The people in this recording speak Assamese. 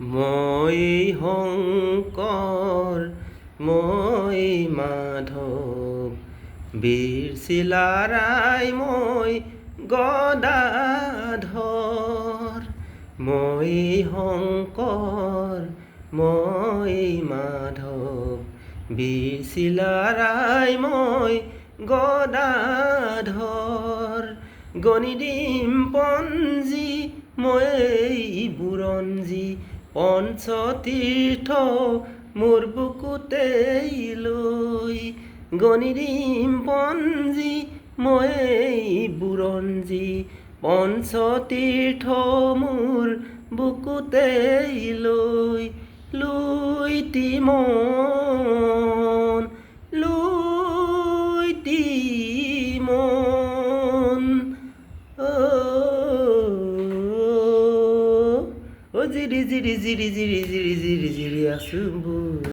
মই শংকৰ মই মাধৱ বীৰ চিলাৰাই মই গদাধৰ। মই শংকৰ মই মাধৱ বীৰ চিলাৰাই মই গদাধৰ। গণি দিম পঞ্জী মই বুৰঞ্জী পঞ্চতীৰ্থ মোৰ বুকুতে লৈ। গণি দিম পঞ্জী মই বুৰঞ্জী পঞ্চতীৰ্থ মোৰ বুকুতে লৈ। লুইটি মন লুইটি মন জিৰি জিৰি জিৰি জিৰি জিৰি জিৰি জিৰি আছো